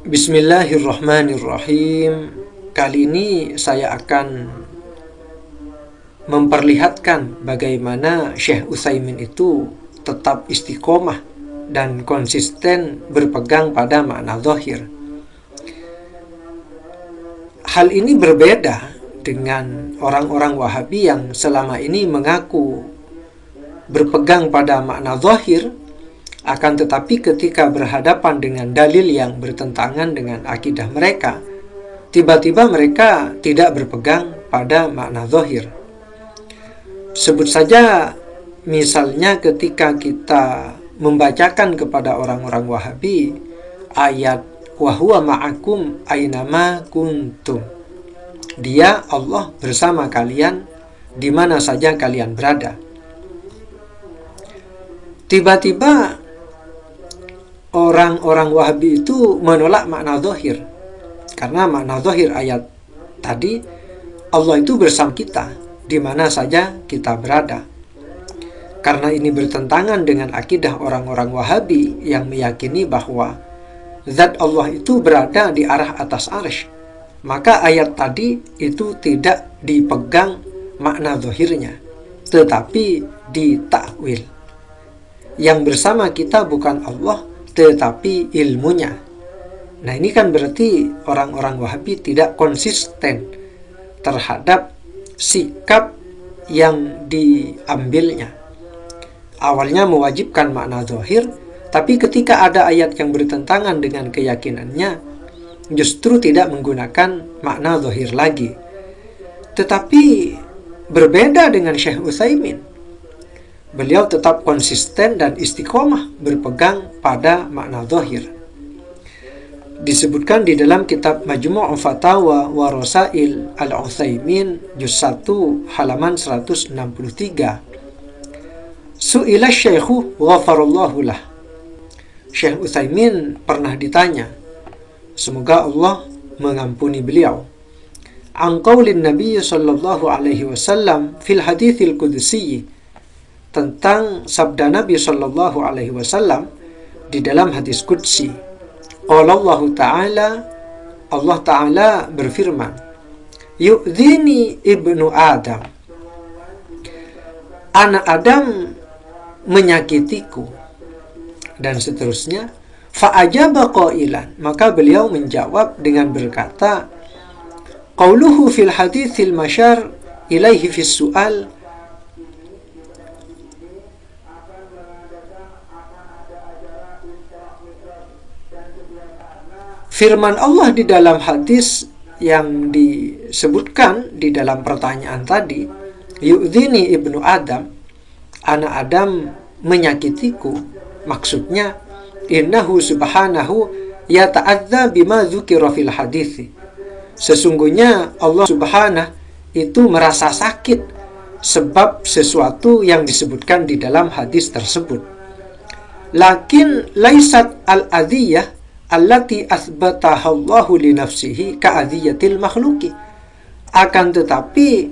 Bismillahirrahmanirrahim. Kali ini saya akan memperlihatkan bagaimana Syekh Utsaimin itu tetap istiqomah dan konsisten berpegang pada makna zahir. Hal ini berbeda dengan orang-orang Wahabi yang selama ini mengaku berpegang pada makna zahir, akan tetapi ketika berhadapan dengan dalil yang bertentangan dengan akidah mereka, tiba-tiba mereka tidak berpegang pada makna zahir. Sebut saja misalnya ketika kita membacakan kepada orang-orang Wahabi ayat wa huwa ma'akum ainama kuntum. Dia, Allah, bersama kalian di mana saja kalian berada. Tiba-tiba orang-orang Wahabi itu menolak makna zahir, karena makna zahir ayat tadi, Allah itu bersama kita di mana saja kita berada. Karena ini bertentangan dengan akidah orang-orang Wahabi yang meyakini bahwa zat Allah itu berada di arah atas arsy, maka ayat tadi itu tidak dipegang makna zahirnya, tetapi ditakwil. Yang bersama kita bukan Allah, tetapi ilmunya. Nah, ini kan berarti orang-orang Wahabi tidak konsisten terhadap sikap yang diambilnya. Awalnya mewajibkan makna zahir, tapi ketika ada ayat yang bertentangan dengan keyakinannya, justru tidak menggunakan makna zahir lagi. Tetapi berbeda dengan Syekh Utsaimin. Beliau tetap konsisten dan istiqomah berpegang pada makna zahir. Disebutkan di dalam kitab Majmu' Fatawa wa Rasail Al-Utsaimin juz 1 halaman 163. Su'ila Syekhu ghafarallahu lah. Syekh Utsaimin pernah ditanya, semoga Allah mengampuni beliau, an qaulin Nabi sallallahu alaihi wasallam fil haditsil qudsi, tentang sabda Nabi sallallahu alaihi wasallam di dalam hadis qudsi. Qala Allah Ta'ala, Allah Ta'ala berfirman, yu'dhini ibnu Adam, anak Adam menyakitiku, dan seterusnya. Fa'ajaba qailan, maka beliau menjawab dengan berkata, qauluhu fil haditsil masyar ilaihi fis su'al, firman Allah di dalam hadis yang disebutkan di dalam pertanyaan tadi, yu'dhini ibnu Adam, anak Adam menyakitiku, maksudnya innahu subhanahu yata'adza bima dzukira fil hadits, sesungguhnya Allah subhanahu itu merasa sakit sebab sesuatu yang disebutkan di dalam hadis tersebut. Lakin laisat al-adiyah allati athbataha Allahu li nafsihi ka'adiyatil makhluki, akan tetapi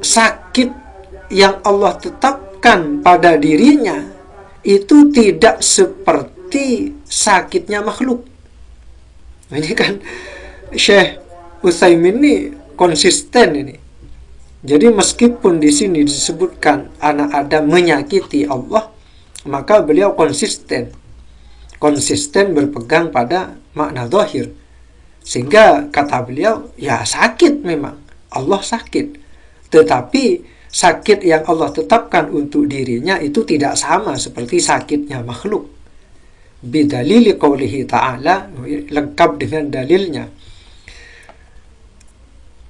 sakit yang Allah tetapkan pada dirinya itu tidak seperti sakitnya makhluk. Ini kan Syekh Utsaimin ini konsisten ini. Jadi meskipun di sini disebutkan anak Adam menyakiti Allah, maka beliau konsisten berpegang pada makna zahir, sehingga kata beliau, ya sakit memang, Allah sakit, tetapi sakit yang Allah tetapkan untuk dirinya itu tidak sama seperti sakitnya makhluk. Bidalili qaulihi ta'ala, lengkap dengan dalilnya,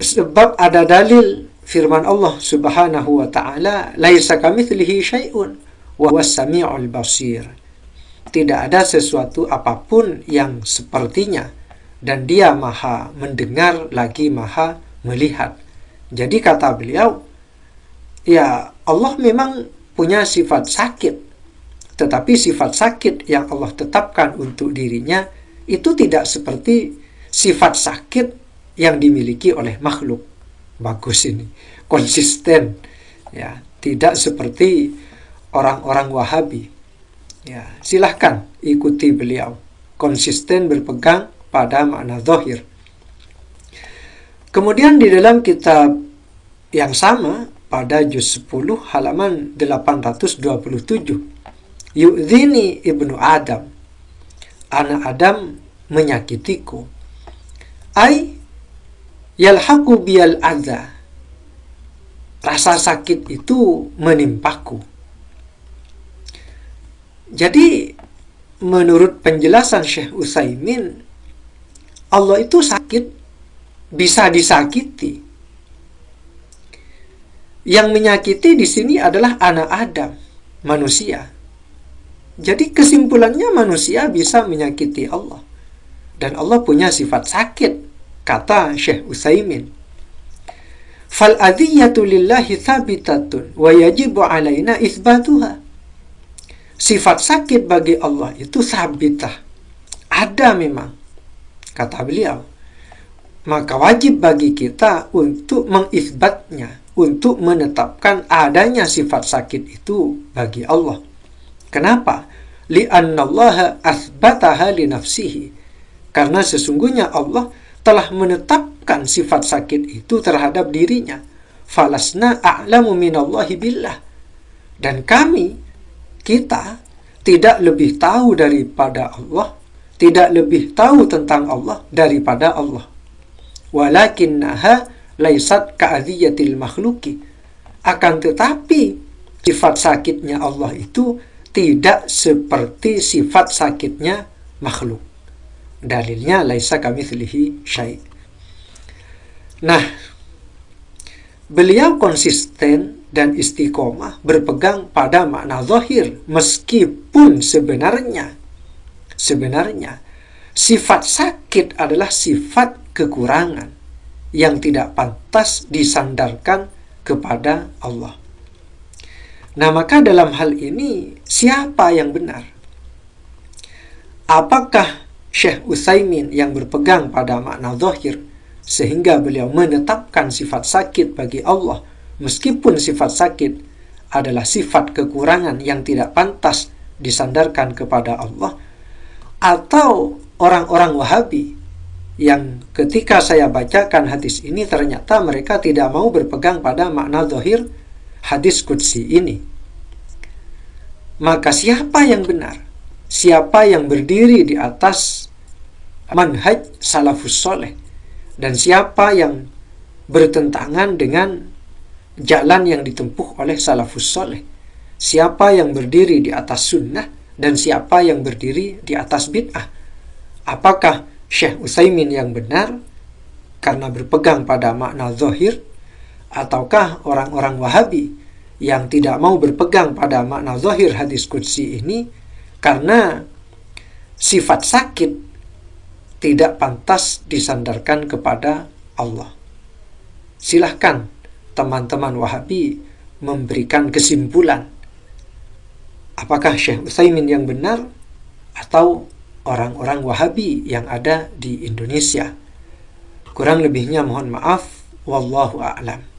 sebab ada dalil firman Allah subhanahu wa ta'ala, laisa kamitslihi syai'un wa huwas sami'ul basir, tidak ada sesuatu apapun yang sepertinya, dan dia maha mendengar lagi maha melihat. Jadi kata beliau, ya Allah memang punya sifat sakit, tetapi sifat sakit yang Allah tetapkan untuk dirinya itu tidak seperti sifat sakit yang dimiliki oleh makhluk. Bagus ini, konsisten, ya, tidak seperti orang-orang Wahabi. Ya, silahkan ikuti beliau, konsisten berpegang pada makna zahir. Kemudian di dalam kitab yang sama pada juz 10 halaman 827, yu'dhini ibnu Adam, anak Adam menyakitiku, ai yalhaqu biyal adza, rasa sakit itu menimpaku. Jadi menurut penjelasan Syekh Utsaimin, Allah itu sakit, bisa disakiti. Yang menyakiti di sini adalah anak Adam, manusia. Jadi kesimpulannya manusia bisa menyakiti Allah. Dan Allah punya sifat sakit, kata Syekh Utsaimin. Fal adiyatu lillahi thabitatun wa yajibu alaina itsbatuha. Sifat sakit bagi Allah itu sabitah, ada memang, kata beliau. Maka wajib bagi kita untuk mengisbatnya, untuk menetapkan adanya sifat sakit itu bagi Allah. Kenapa? Li'annallaha asbataha li nafsihi. Karena sesungguhnya Allah telah menetapkan sifat sakit itu terhadap dirinya. Falasna a'lamu minallahi billah. Dan kita tidak lebih tahu daripada Allah, tidak lebih tahu tentang Allah daripada Allah. Walakinnaha laisat ka'adhiyatil makhluki. Akan tetapi sifat sakitnya Allah itu tidak seperti sifat sakitnya makhluk. Dalilnya laisa kamitslihi syai'. Nah, beliau konsisten dan istiqomah berpegang pada makna zahir, meskipun sebenarnya sifat sakit adalah sifat kekurangan yang tidak pantas disandarkan kepada Allah. Nah, maka dalam hal ini siapa yang benar? Apakah Syekh Utsaimin yang berpegang pada makna zahir sehingga beliau menetapkan sifat sakit bagi Allah, meskipun sifat sakit adalah sifat kekurangan yang tidak pantas disandarkan kepada Allah? Atau orang-orang Wahabi yang ketika saya bacakan hadis ini ternyata mereka tidak mau berpegang pada makna zahir hadis qudsi ini? Maka siapa yang benar? Siapa yang berdiri di atas manhaj salafus soleh? Dan siapa yang bertentangan dengan jalan yang ditempuh oleh salafus soleh? Siapa yang berdiri di atas sunnah dan siapa yang berdiri di atas bid'ah? Apakah Syekh Utsaimin yang benar karena berpegang pada makna zahir, ataukah orang-orang Wahabi yang tidak mau berpegang pada makna zahir hadis qudsi ini karena sifat sakit tidak pantas disandarkan kepada Allah? Silahkan teman-teman Wahabi memberikan kesimpulan. Apakah Syekh Utsaimin yang benar atau orang-orang Wahabi yang ada di Indonesia? Kurang lebihnya mohon maaf. Wallahu a'lam.